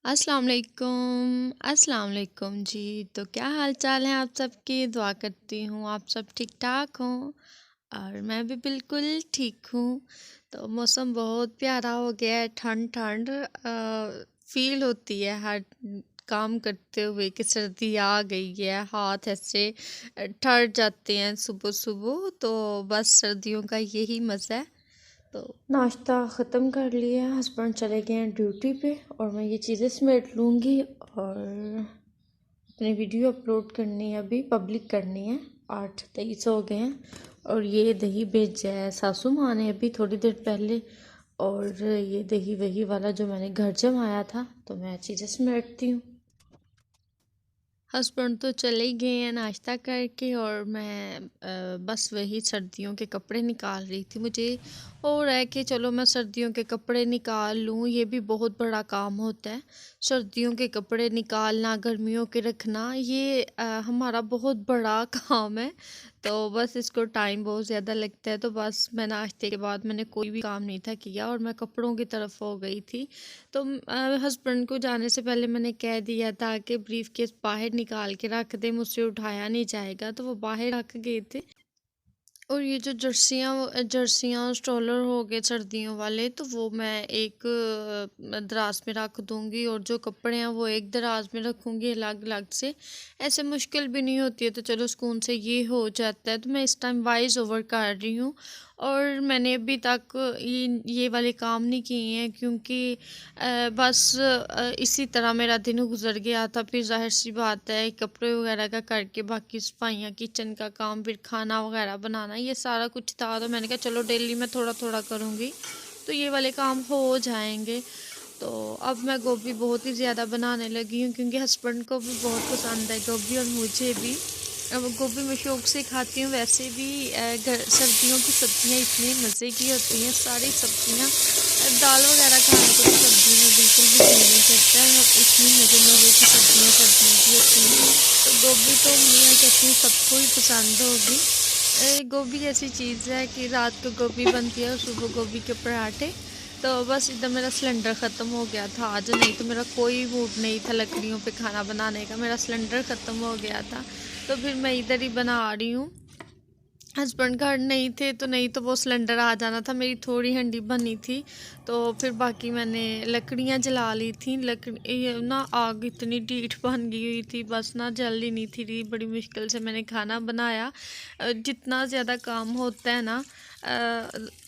अस्सलाम वालेकुम जी। तो क्या हाल चाल है आप सबके? दुआ करती हूँ आप सब ठीक ठाक हों और मैं भी बिल्कुल ठीक हूँ। तो मौसम बहुत प्यारा हो गया है, ठंड ठंड फील होती है हर काम करते हुए कि सर्दी आ गई है। हाथ ऐसे ठर जाते हैं सुबह सुबह, तो बस सर्दियों का यही मज़ा है। तो नाश्ता ख़त्म कर लिया, हस्बैंड चले गए हैं ड्यूटी पे और मैं ये चीज़ें समेट लूँगी और अपनी वीडियो अपलोड करनी है, अभी पब्लिक करनी है। 8:23 हो गए हैं और ये दही भेजा है सासू माँ ने अभी थोड़ी देर पहले। और ये दही वही वाला जो मैंने घर जमाया था, तो मैं चीज़ें समेटती हूँ। हस्बैंड तो चले ही गए हैं नाश्ता करके और मैं बस वही सर्दियों के कपड़े निकाल रही थी। मुझे हो रहा है कि चलो मैं सर्दियों के कपड़े निकाल लूँ, ये भी बहुत बड़ा काम होता है। सर्दियों के कपड़े निकालना, गर्मियों के रखना, ये हमारा बहुत बड़ा काम है। तो बस इसको टाइम बहुत ज़्यादा लगता है। तो बस मैं नाश्ते के बाद मैंने कोई भी काम नहीं था किया और मैं कपड़ों की तरफ हो गई थी। तो हस्बैंड को जाने से पहले मैंने कह दिया था कि ब्रीफकेस बाहर निकाल के रख दे, मुझसे उठाया नहीं जाएगा, तो वो बाहर रख गए थे। और ये जो जर्सियाँ स्ट्रोलर हो गए सर्दियों वाले, तो वो मैं एक दराज में रख दूंगी और जो कपड़े हैं वो एक दराज में रखूंगी अलग अलग से। ऐसे मुश्किल भी नहीं होती है, तो चलो सुकून से ये हो जाता है। तो मैं इस टाइम वॉइस ओवर कर रही हूँ और मैंने अभी तक ये वाले काम नहीं किए हैं क्योंकि बस इसी तरह मेरा दिन गुजर गया था। फिर जाहिर सी बात है कपड़े वगैरह का करके बाकी सफाइयाँ, किचन का काम, फिर खाना वगैरह बनाना, ये सारा कुछ था। तो मैंने कहा चलो डेली मैं थोड़ा थोड़ा करूँगी तो ये वाले काम हो जाएंगे। तो अब मैं गोभी बहुत ही ज़्यादा बनाने लगी हूँ क्योंकि हस्बैंड को भी बहुत पसंद है गोभी और मुझे भी। अब गोभी मैं शौक से खाती हूँ। वैसे भी सर्दियों की सब्जियाँ इतनी मज़े की होती हैं, सारी सब्जियाँ। दाल वगैरह खाने को तो सब्जियों में बिल्कुल भी दिल नहीं करता है और इतनी मज़े मज़े की सब्जियाँ सर्दियों की होती हैं। तो गोभी तो मैं कहती हूँ सबको ही पसंद होगी। गोभी ऐसी चीज़ है कि रात को गोभी बनती है और सुबह गोभी के पराठे। तो बस इधर मेरा सिलेंडर ख़त्म हो गया था आज, नहीं तो मेरा कोई मूड नहीं था लकड़ियों पे खाना बनाने का, मेरा सिलेंडर ख़त्म हो गया था। तो फिर मैं इधर ही बना रही हूँ। हस्बैंड घर नहीं थे तो नहीं तो वो सिलेंडर आ जाना था। मेरी थोड़ी हंडी बनी थी तो फिर बाकी मैंने लकड़ियाँ जला ली थी। लकड़ी ये ना आग इतनी ढीठ बन गई हुई थी, बस ना जल ही नहीं थी रही। बड़ी मुश्किल से मैंने खाना बनाया। जितना ज़्यादा काम होता है ना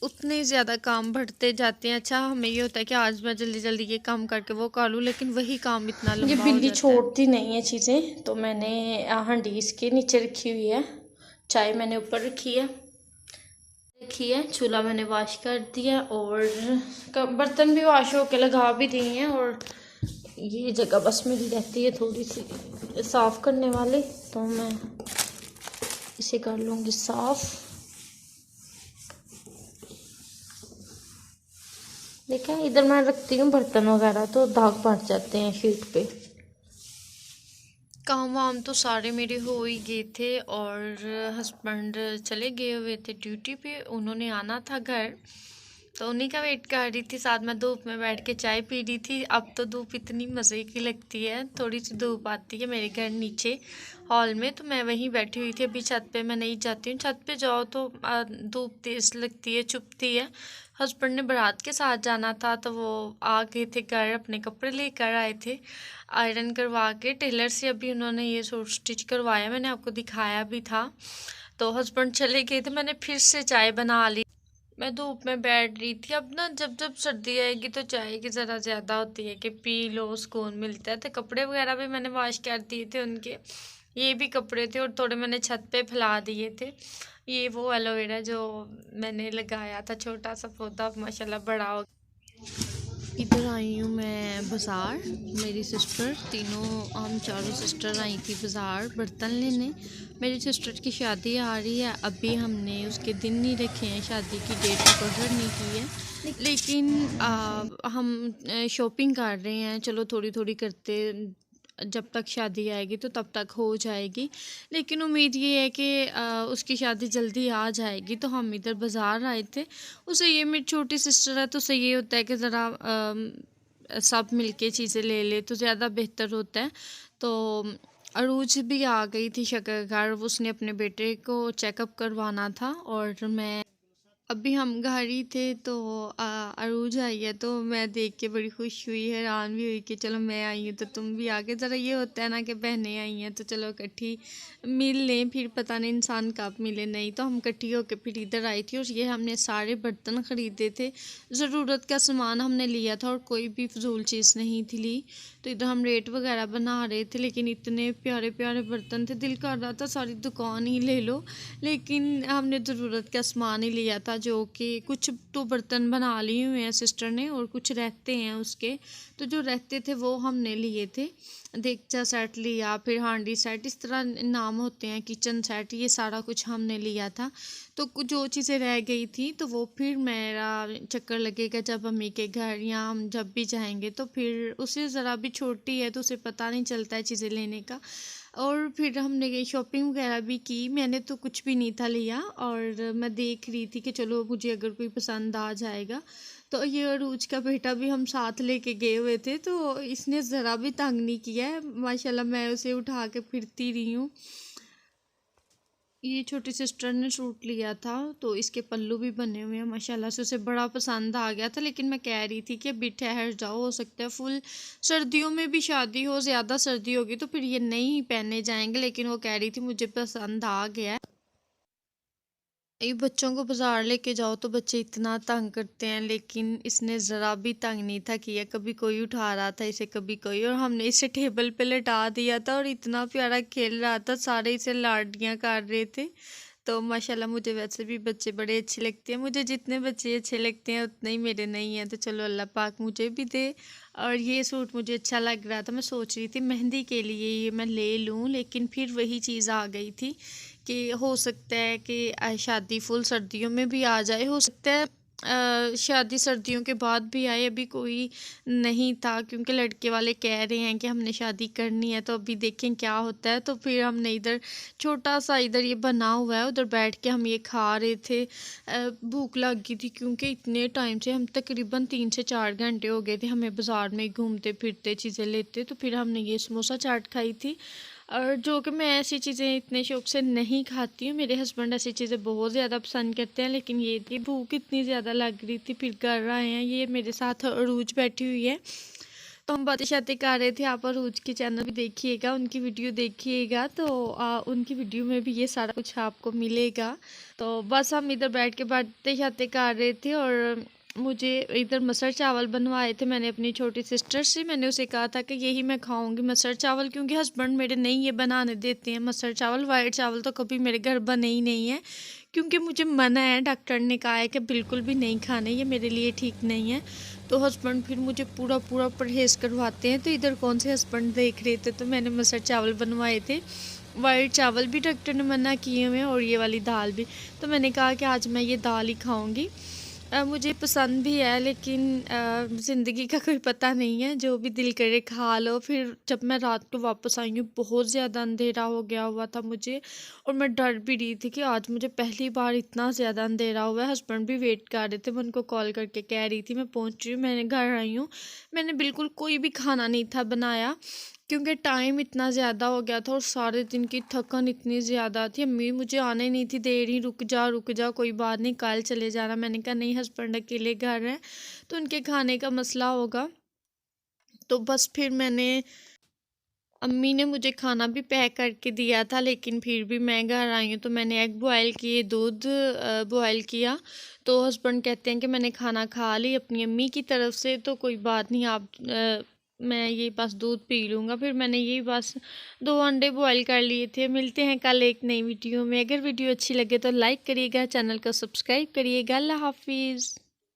उतने ज़्यादा काम बढ़ते जाते हैं। अच्छा हमें ये होता है कि आज मैं जल्दी जल्दी ये काम करके वो कर लूँ, लेकिन वही काम इतना ये लंबा हो बिल्ली जाता है। छोड़ती नहीं है चीज़ें, तो मैंने हांडी इसके नीचे रखी हुई है। चाय मैंने ऊपर रखी है। चूल्हा मैंने वॉश कर दिया और बर्तन भी वॉश होके लगा भी दिए हैं। और ये जगह बस मेरी रहती है थोड़ी सी साफ़ करने वाली, तो मैं इसे कर लूँगी साफ़। देखा इधर मैं रखती हूँ बर्तन वगैरह तो दाग पड़ जाते हैं शीट पे। काम वाम तो सारे मेरे हो ही गए थे और हस्बैंड चले गए हुए थे ड्यूटी पे, उन्होंने आना था घर, तो उन्हीं का वेट कर रही थी। साथ में धूप में बैठ के चाय पी रही थी। अब तो धूप इतनी मज़े की लगती है, थोड़ी सी धूप आती है मेरे घर नीचे हॉल में, तो मैं वहीं बैठी हुई थी। अभी छत पे मैं नहीं जाती हूँ, छत पे जाओ तो धूप तेज़ लगती है, चुभती है। हस्बैंड ने बारात के साथ जाना था तो वो आ गए थे घर, अपने कपड़े लेकर आए थे आयरन करवा के टेलर से। अभी उन्होंने ये सूट स्टिच करवाया, मैंने आपको दिखाया भी था। तो हस्बैंड चले गए थे, मैंने फिर से चाय बना ली। मैं धूप में बैठ रही थी। अब ना जब जब सर्दी आएगी तो चाय की ज़रा ज़्यादा होती है कि पी लो, सुकून मिलता है। तो कपड़े वगैरह भी मैंने वॉश कर दिए थे उनके, ये भी कपड़े थे और थोड़े मैंने छत पे फैला दिए थे। ये वो एलोवेरा जो मैंने लगाया था, छोटा सा पौधा, माशाल्लाह बड़ा हो। इधर आई हूँ मैं बाज़ार, मेरी सिस्टर, तीनों हम चारों सिस्टर आई थी बाज़ार बर्तन लेने। मेरी सिस्टर की शादी आ रही है, अभी हमने उसके दिन नहीं रखे हैं, शादी की डेट मुकर्रर नहीं की है, लेकिन हम शॉपिंग कर रहे हैं। चलो थोड़ी थोड़ी करते, जब तक शादी आएगी तो तब तक हो जाएगी। लेकिन उम्मीद ये है कि उसकी शादी जल्दी आ जाएगी। तो हम इधर बाज़ार आए थे। उसे ये मेरी छोटी सिस्टर है तो उसे ये होता है कि ज़रा सब मिलके चीज़ें ले ले तो ज़्यादा बेहतर होता है। तो अरूज भी आ गई थी शक्कर घर, उसने अपने बेटे को चेकअप करवाना था और मैं अभी हम घर ही थे तो अरूज आई है तो मैं देख के बड़ी खुश हुई, हैरान भी हुई कि चलो मैं आई हूँ तो तुम भी आ गए। ज़रा ये होता है ना कि बहनें आई हैं तो चलो इकट्ठी मिल लें, फिर पता नहीं इंसान कब मिले। नहीं तो हम इकट्ठी होकर फिर इधर आई थी और ये हमने सारे बर्तन ख़रीदे थे, ज़रूरत का सामान हमने लिया था और कोई भी फजूल चीज़ नहीं थी ली। तो इधर हम रेट वगैरह बना रहे थे, लेकिन इतने प्यारे प्यारे बर्तन थे, दिल कर रहा था सारी दुकान ही ले लो, लेकिन हमने ज़रूरत का सामान ही लिया था। जो कि कुछ तो बर्तन बना लिए हुए हैं सिस्टर ने और कुछ रहते हैं उसके, तो जो रहते थे वो हमने लिए थे। देगचा सेट लिया, फिर हांडी सेट, इस तरह नाम होते हैं, किचन सेट, ये सारा कुछ हमने लिया था। तो कुछ जो चीज़ें रह गई थी तो वो फिर मेरा चक्कर लगेगा जब अम्मी के घर या हम जब भी जाएंगे, तो फिर उसे ज़रा भी छोटी है तो उसे पता नहीं चलता है चीज़ें लेने का। और फिर हमने शॉपिंग वगैरह भी की, मैंने तो कुछ भी नहीं था लिया और मैं देख रही थी कि चलो मुझे अगर कोई पसंद आ जाएगा। तो ये अरूज का बेटा भी हम साथ लेके गए हुए थे तो इसने ज़रा भी तंग नहीं किया है, माशाल्लाह मैं उसे उठा के फिरती रही हूँ। ये छोटी सिस्टर ने सूट लिया था तो इसके पल्लू भी बने हुए हैं, माशाल्लाह से उसे बड़ा पसंद आ गया था। लेकिन मैं कह रही थी कि अभी ठहर जाओ, हो सकता है फुल सर्दियों में भी शादी हो, ज़्यादा सर्दी होगी तो फिर ये नहीं पहने जाएंगे। लेकिन वो कह रही थी मुझे पसंद आ गया है। ये बच्चों को बाजार लेके जाओ तो बच्चे इतना तंग करते हैं, लेकिन इसने ज़रा भी तंग नहीं था किया। कभी कोई उठा रहा था इसे, कभी कोई, और हमने इसे टेबल पे लेटा दिया था और इतना प्यारा खेल रहा था, सारे इसे लाडियाँ कर रहे थे। तो माशाल्लाह मुझे वैसे भी बच्चे बड़े अच्छे लगते हैं, मुझे जितने बच्चे अच्छे लगते हैं उतने ही मेरे नहीं हैं, तो चलो अल्लाह पाक मुझे भी दे। और ये सूट मुझे अच्छा लग रहा था, मैं सोच रही थी मेहंदी के लिए ये मैं ले लूँ, लेकिन फिर वही चीज़ आ गई थी कि हो सकता है कि शादी फुल सर्दियों में भी आ जाए, हो सकता है शादी सर्दियों के बाद भी आए, अभी कोई नहीं था क्योंकि लड़के वाले कह रहे हैं कि हमने शादी करनी है, तो अभी देखें क्या होता है। तो फिर हमने इधर छोटा सा इधर ये बना हुआ है, उधर बैठ के हम ये खा रहे थे। भूख लग गई थी क्योंकि इतने टाइम से हम तकरीबन 3 से 4 घंटे हो गए थे हमें बाज़ार में घूमते फिरते चीज़ें लेते, तो फिर हमने ये समोसा चाट खाई थी। और जो कि मैं ऐसी चीज़ें इतने शौक से नहीं खाती हूँ, मेरे हस्बैंड ऐसी चीज़ें बहुत ज़्यादा पसंद करते हैं, लेकिन ये थी भूख इतनी ज़्यादा लग रही थी फिर कर रहे हैं। ये मेरे साथ अरूज बैठी हुई है तो हम बातें शातें कर रहे थे। आप अरूज की चैनल भी देखिएगा, उनकी वीडियो देखिएगा तो उनकी वीडियो में भी ये सारा कुछ आपको मिलेगा। तो बस हम इधर बैठ के बातें शातें कर रहे थे और मुझे इधर मटर चावल बनवाए थे मैंने अपनी छोटी सिस्टर से। मैंने उसे कहा था कि यही मैं खाऊंगी मटर चावल, क्योंकि हस्बैंड मेरे नहीं ये बनाने देते हैं मटर चावल। वाइट चावल तो कभी मेरे घर बने ही नहीं है, क्योंकि मुझे मना है, डॉक्टर ने कहा है कि बिल्कुल भी नहीं खाने, ये मेरे लिए ठीक नहीं है। तो हस्बैंड फिर मुझे पूरा पूरा परहेज़ करवाते हैं। तो इधर कौन से हस्बैंड देख रहे थे तो मैंने मटर चावल बनवाए थे। वाइट चावल भी डॉक्टर ने मना किए हुए हैं और ये वाली दाल भी। तो मैंने कहा कि आज मैं ये दाल ही खाऊंगी। मुझे पसंद भी है, लेकिन ज़िंदगी का कोई पता नहीं है, जो भी दिल करे खा लो। फिर जब मैं रात को वापस आई हूँ बहुत ज़्यादा अंधेरा हो गया हुआ था मुझे, और मैं डर भी रही थी कि आज मुझे पहली बार इतना ज़्यादा अंधेरा हुआ है। हस्बैंड भी वेट कर रहे थे, मैं उनको कॉल करके कह रही थी मैं पहुँच रही हूँ, मैंने घर आई हूँ। मैंने बिल्कुल कोई भी खाना नहीं था बनाया क्योंकि टाइम इतना ज़्यादा हो गया था और सारे दिन की थकन इतनी ज़्यादा थी। अम्मी मुझे आने नहीं थी दे रही, रुक जा कोई बात नहीं कल चले जाना। मैंने कहा नहीं, हस्बैंड अकेले घर हैं तो उनके खाने का मसला होगा। तो बस फिर मैंने, अम्मी ने मुझे खाना भी पैक करके दिया था, लेकिन फिर भी मैं घर आई हूँ तो मैंने एग बॉयल किए, दूध बॉयल किया। तो हस्बैंड कहते हैं कि मैंने खाना खा ली अपनी अम्मी की तरफ से, तो कोई बात नहीं आप मैं ये बस दूध पी लूँगा। फिर मैंने यही बस 2 अंडे बॉयल कर लिए थे। मिलते हैं कल एक नई वीडियो में। अगर वीडियो अच्छी लगे तो लाइक करिएगा, चैनल को सब्सक्राइब करिएगा। अल्लाह हाफिज़।